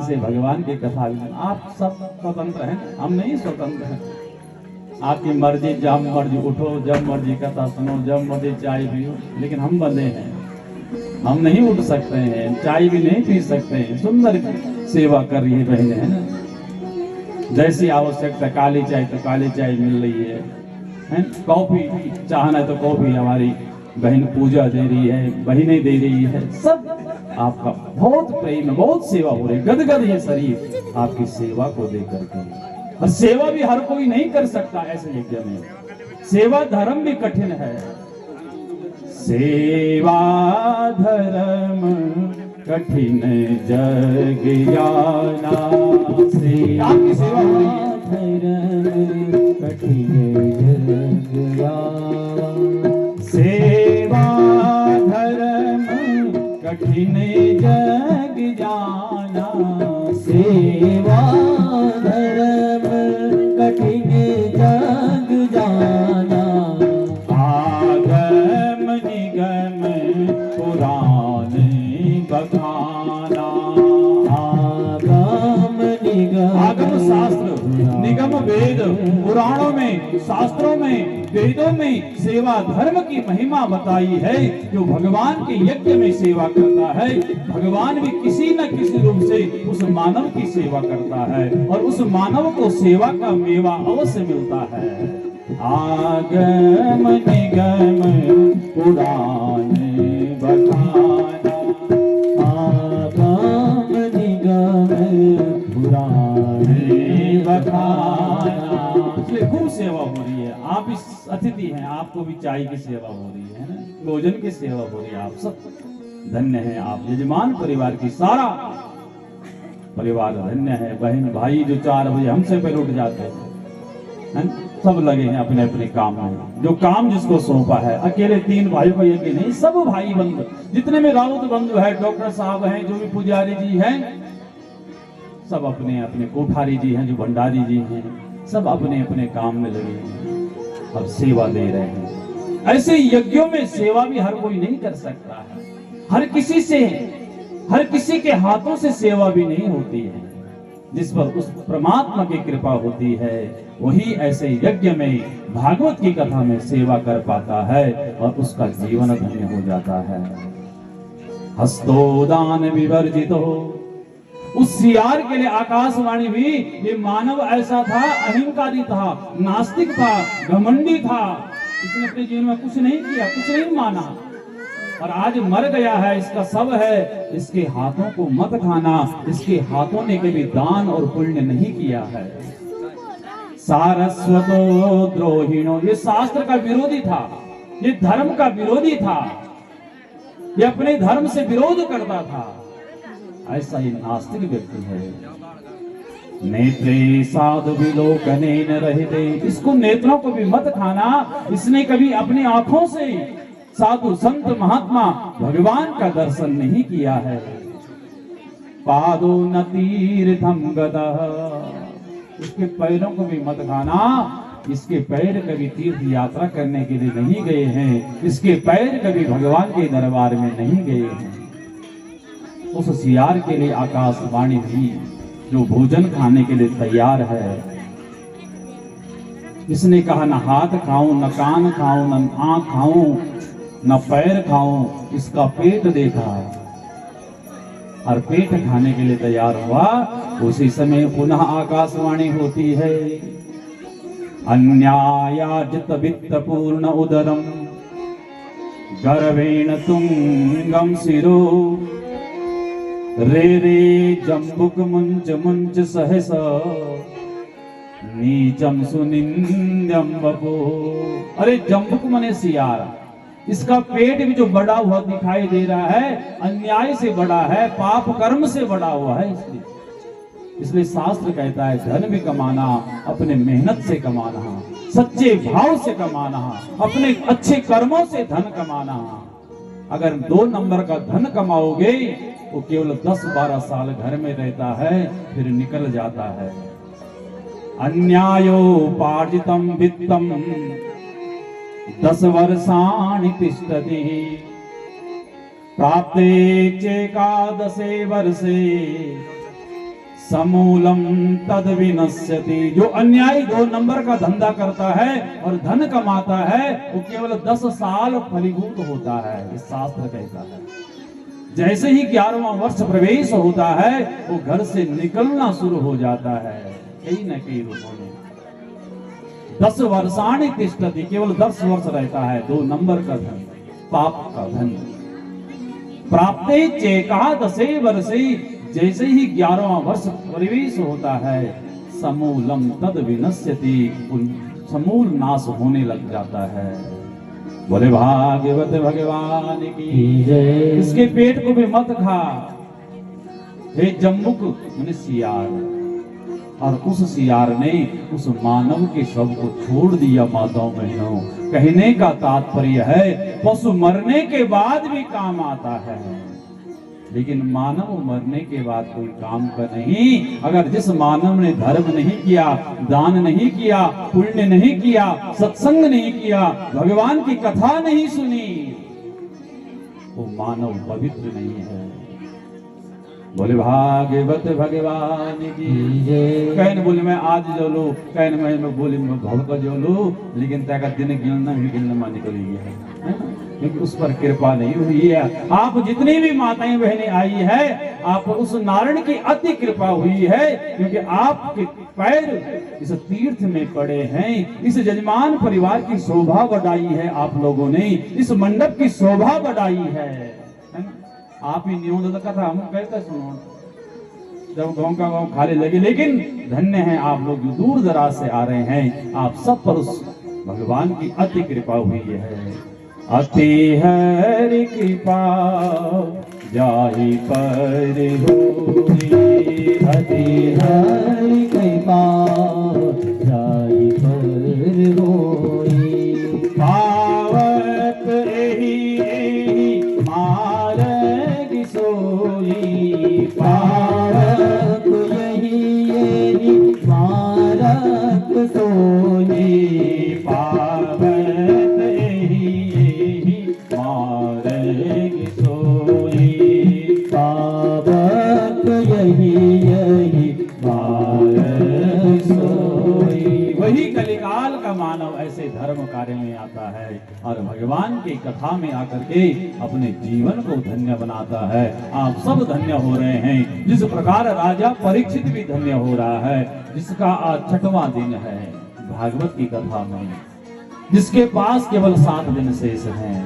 से भगवान की कथा। आप सब स्वतंत्र हैं, हम नहीं स्वतंत्र हैं। आपकी मर्जी, जब मर्जी उठो, जब मर्जी कथा सुनो, जब मर्जी चाय पियो, लेकिन हम बंधे हैं, हम नहीं उठ सकते हैं, चाय भी नहीं पी सकते हैं। सुंदर सेवा कर रही है बहनें, है ना। जैसी आवश्यकता, काली चाय तो काली चाय मिल रही है? कॉफी चाहना है तो कॉफी हमारी बहन पूजा दे रही है, बहनें दे रही है। सब आपका बहुत प्रेम है, बहुत सेवा हो रही है। गदगद है शरीर आपकी सेवा को दे करके। और सेवा भी हर कोई नहीं कर सकता ऐसे यज्ञ में। सेवा धर्म भी कठिन है। सेवा धर्म कठिन जग जाना। आपकी सेवा हो रही है, कठिन जग जाना। सेवा धर्म कठिन जग जाना। सेवा धर्म कठिन जग जाना। आगम निगम पुराण बखाना। आगम निगम, आगम शास्त्र, निगम वेद, पुराणों में, शास्त्रों में, वेदों में सेवा धर्म की महिमा बताई है। जो भगवान के यज्ञ में सेवा करता है, भगवान भी किसी न किसी रूप से उस मानव की सेवा करता है और उस मानव को सेवा का मेवा अवश्य मिलता है। आगम निगम पुराण बखाना। आगम निगम पुराण बखाना। इसलिए खूब सेवा हो रही है। आप इस अतिथि हैं, आपको भी चाय की सेवा हो रही है ना, भोजन की सेवा हो रही है। आप सब धन्य हैं। आप यजमान परिवार की सारा परिवार धन्य है। बहन भाई जो 4 बजे हमसे पहले उठ जाते हैं, सब लगे हैं अपने अपने काम में। जो काम जिसको सौंपा है, अकेले 3 भाइयों का यज्ञ नहीं, सब भाई बंधु जितने में राउत बंधु है, डॉक्टर साहब हैं, जो भी पुजारी जी हैं, सब अपने अपने कोठारी जी हैं, जो भंडारी जी हैं, सब अपने अपने काम में लगे हैं और सेवा दे रहे हैं। ऐसे यज्ञों में सेवा भी हर कोई नहीं कर सकता है। हर किसी के हाथों से सेवा भी नहीं होती है। जिस पर उस परमात्मा की कृपा होती है, वही ऐसे यज्ञ में, भागवत की कथा में सेवा कर पाता है और उसका जीवन धन्य हो जाता है। हस्तोदान विवर्जितो, उस सियार के लिए आकाशवाणी भी, ये मानव ऐसा था, अहंकारी था, नास्तिक था, घमंडी था। इसने अपने जीवन में कुछ नहीं किया, कुछ नहीं माना और आज मर गया है, इसका शव है। इसके हाथों को मत खाना, इसके हाथों ने कभी दान और पुण्य नहीं किया है। सारस्वतो द्रोहिणो, ये शास्त्र का विरोधी था, ये धर्म का विरोधी था, ये अपने धर्म से विरोध करता था। ऐसा ही नास्तिक व्यक्ति है। नेत्रे साधु विलोकने न रहते, इसको नेत्रों को भी मत खाना। इसने कभी अपनी आंखों से साधु संत महात्मा भगवान का दर्शन नहीं किया है। पादो न तीर्थम गतः, इसके पैरों को भी मत खाना। इसके पैर कभी तीर्थ यात्रा करने के लिए नहीं गए हैं, इसके पैर कभी भगवान के दरबार में नहीं गए हैं। उस सियार के लिए आकाशवाणी हुई, जो भोजन खाने के लिए तैयार है। इसने कहा न हाथ खाऊं, न कान खाऊं, न आंख खाऊं, न पैर खाऊं। इसका पेट देखा और पेट खाने के लिए तैयार हुआ। उसी समय पुनः आकाशवाणी होती है। अन्यायाजित वित्त पूर्ण उदरम गर्वेण तुंगम शिरो। रे रे जम्बुक मुंच मुंच सहस नीचम सुनिंद्यम बपो। अरे जम्बुक मने सियार, इसका पेट भी जो बड़ा हुआ दिखाई दे रहा है, अन्याय से बड़ा है, पाप कर्म से बड़ा हुआ है। इसलिए शास्त्र कहता है धन भी कमाना अपने मेहनत से कमाना, सच्चे भाव से कमाना, अपने अच्छे कर्मों से धन कमाना। अगर 2 नंबर का धन कमाओगे वो केवल 10-12 साल घर में रहता है, फिर निकल जाता है। अन्यायोपार्जितम वित्तम 10 वर्षाणि तिष्ठति। प्राप्ते चेकादशे वर्षे समूलम तद विनश्यति। जो अन्यायी 2 नंबर का धंधा करता है और धन कमाता है वो केवल 10 साल फलीभूत होता है, इस शास्त्र कहता है। जैसे ही 11वां वर्ष प्रवेश होता है वो घर से निकलना शुरू हो जाता है कहीं न कहीं रूपों में। 10 वर्षाणि तिष्ठति, केवल 10 वर्ष रहता है 2 नंबर का धन, पाप का धन। प्राप्ते चेकादशे वर्षे, जैसे ही 11वां वर्ष प्रवेश होता है समूलम तद विनश्यति, समूल नाश होने लग जाता है। बोले भागवत भगवान की जय। इसके पेट को भी मत खा हे जम्मुक माने सियार, और उस सियार ने उस मानव के शव को छोड़ दिया। माताओं बहनों, कहने का तात्पर्य है पशु मरने के बाद भी काम आता है, लेकिन मानव मरने के बाद कोई काम का नहीं। अगर जिस मानव ने धर्म नहीं किया, दान नहीं किया, पुण्य नहीं किया, सत्संग नहीं किया, भगवान की कथा नहीं सुनी, वो मानव पवित्र नहीं है। बोले भागवत भगवान की जय। कहने बोले मैं आज जो लो, कहने मैं बोले मैं भव का जो लो, लेकिन तय दिन गिनना भी गिनना निकली है, क्योंकि उस पर कृपा नहीं हुई है। आप जितनी भी माताएं बहनें आई है, आप पर उस नारायण की अति कृपा हुई है, क्योंकि आपके पैर इस तीर्थ में पड़े हैं। इस जजमान परिवार की शोभा बढ़ाई है आप लोगों ने, इस मंडप की शोभा बढ़ाई है। आप ही न्यून कथा हम कहते सुनो जब गांव का गांव खाली लगे, लेकिन धन्य है आप लोग जो दूर दराज से आ रहे हैं, आप सब पर उस भगवान की अति कृपा हुई है। अति हरि कृपा जाहि पर होई, अति हरि कृपा जाहि पर होई, पावक एहि मार्ग सोई, पावक यही मार्ग सोई, पावक वही कलिकाल का मानव ऐसे धर्म कार्य में आता है और भगवान की कथा में आकर के अपने जीवन को धन्य बनाता है। आप सब धन्य हो रहे हैं, जिस प्रकार राजा परीक्षित भी धन्य हो रहा है, जिसका आज 6वां दिन है भागवत की कथा में, जिसके पास केवल 7 दिन शेष हैं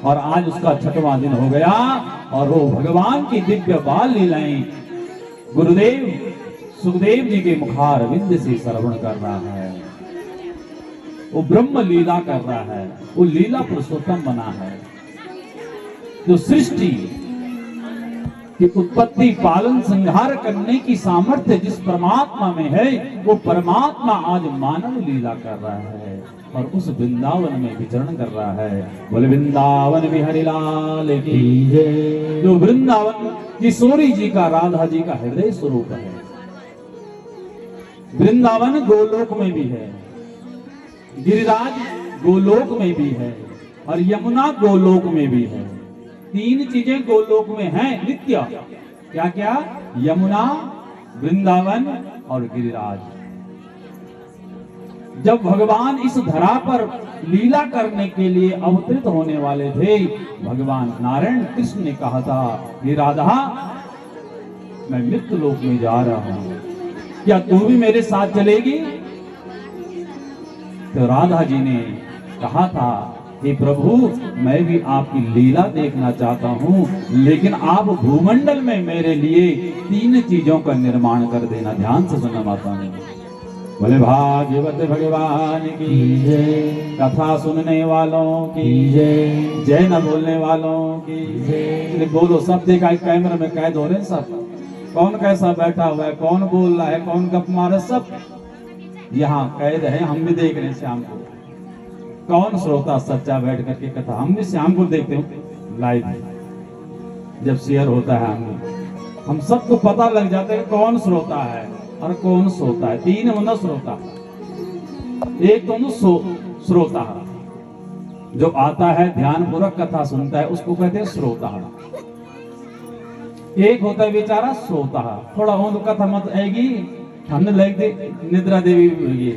और आज उसका 6वां दिन हो गया और वो भगवान की दिव्य बाल लीलाएं गुरुदेव सुखदेव जी के मुखार विंद से श्रवण कर रहा है। वो ब्रह्म लीला कर रहा है, वो लीला पुरुषोत्तम बना है। जो सृष्टि की उत्पत्ति पालन संहार करने की सामर्थ्य जिस परमात्मा में है, वो परमात्मा आज मानव लीला कर रहा है और उस वृंदावन में विचरण कर रहा है। बोले वृंदावन बिहारी लाल की जय। जो वृंदावन किशोरी जी का, राधा जी का हृदय स्वरूप है। वृंदावन गोलोक में भी है, गिरिराज गोलोक में भी है और यमुना गोलोक में भी है। 3 चीजें गोलोक में हैं नित्य। क्या क्या? यमुना, वृंदावन और गिरिराज। जब भगवान इस धरा पर लीला करने के लिए अवतरित होने वाले थे, भगवान नारायण कृष्ण ने कहा था, हे राधा मैं मृत्यु लोक में जा रहा हूं, क्या तू भी मेरे साथ चलेगी? तो राधा जी ने कहा था, हे प्रभु मैं भी आपकी लीला देखना चाहता हूं, लेकिन आप भूमंडल में मेरे लिए 3 चीजों का निर्माण कर देना। ध्यान से सुनना माता ने। बोले भागवत भगवान की जय। कथा सुनने वालों की जय, जय न बोलने वालों की जय। बोलो, सब देखा कैमरा में कैद हो रहे हैं सब। कौन कैसा बैठा हुआ है, कौन बोल रहा है, कौन गप मारे, सब यहाँ कैद है। हम भी देख रहे हैं शाम को। कौन श्रोता सच्चा बैठ करके कथा, हम भी शाम को देखते हैं लाइव जब शेयर होता है। हम सबको पता लग जाता है कौन श्रोता है और कौन सोता है। 3 होना श्रोता, एक तो श्रोता जो आता है ध्यान पूर्वक कथा सुनता है, उसको कहते हैं श्रोता। एक होता है बेचारा सोता, थोड़ा ऊंद कथा मत आएगी, ठंड लग दे, निद्रा देवी होगी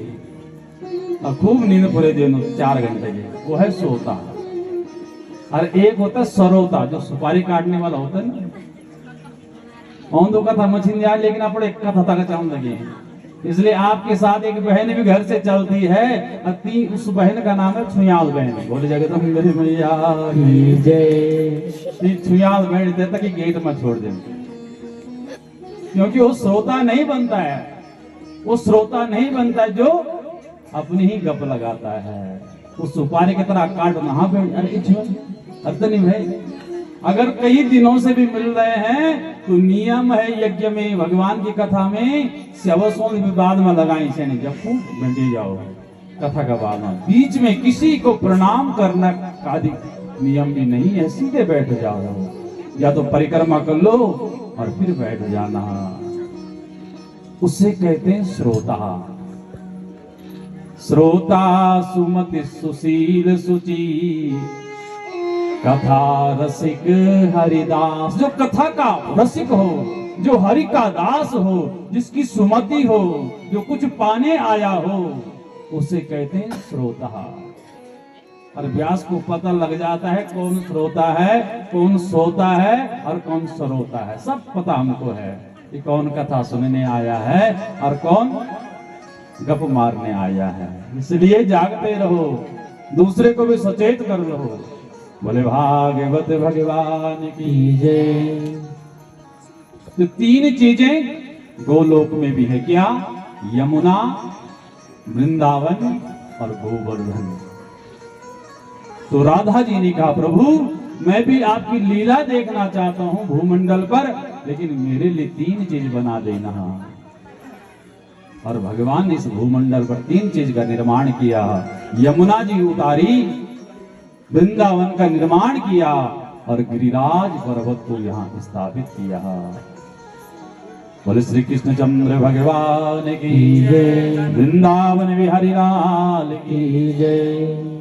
और खूब नींद पूरे दिन 4 घंटे की, वो है सोता। और एक होता है सरोता, जो सुपारी काटने वाला होता है ना, औंधो कथा मछिन जाए लेकिन अपने कथा तक चांद लगे। इसलिए आपके साथ एक बहन भी घर से चलती है, उस बहन का नाम है छुयाल बहन। बोले जगदम मेरी मैया की जय। छुयाल बहन देता कि गेट में छोड़ दे, क्योंकि वो श्रोता नहीं बनता है, वो श्रोता नहीं बनता है जो अपनी ही गप लगाता है। उस सुपारी की तरह काट नहा बैठ, अरे नहीं भाई, अगर कई दिनों से भी मिल रहे हैं तो नियम है यज्ञ में, भगवान की कथा में शवसों विवाद में लगाई से नहीं, जब खूब बैठे जाओ कथा का बाद में, बीच में किसी को प्रणाम करना का नियम भी नहीं है, सीधे बैठ जाओ, या तो परिक्रमा कर लो और फिर बैठ जाना। उसे कहते हैं श्रोता। श्रोता सुमति सुशील सुची, कथा रसिक हरिदास। जो कथा का रसिक हो, जो हरि का दास हो, जिसकी सुमति हो, जो कुछ पाने आया हो, उसे कहते हैं श्रोता। और व्यास को पता लग जाता है कौन श्रोता है, कौन सोता है और कौन सरोता है, सब पता हमको है कि कौन कथा सुनने आया है और कौन गप मारने आया है। इसलिए जागते रहो, दूसरे को भी सचेत कर रहो। बोले भागवत भगवान की जय। तो 3 चीजें गोलोक में भी है, क्या? यमुना, वृंदावन और गोवर्धन। तो राधा जी ने कहा प्रभु मैं भी आपकी लीला देखना चाहता हूं भूमंडल पर, लेकिन मेरे लिए 3 चीज बना देना। और भगवान ने इस भूमंडल पर 3 चीज का निर्माण किया। यमुना जी उतारी, वृंदावन का निर्माण किया और गिरिराज पर्वत को यहाँ स्थापित किया। बोले श्री कृष्ण चंद्र भगवान की जय, वृंदावन बिहारी लाल की जय।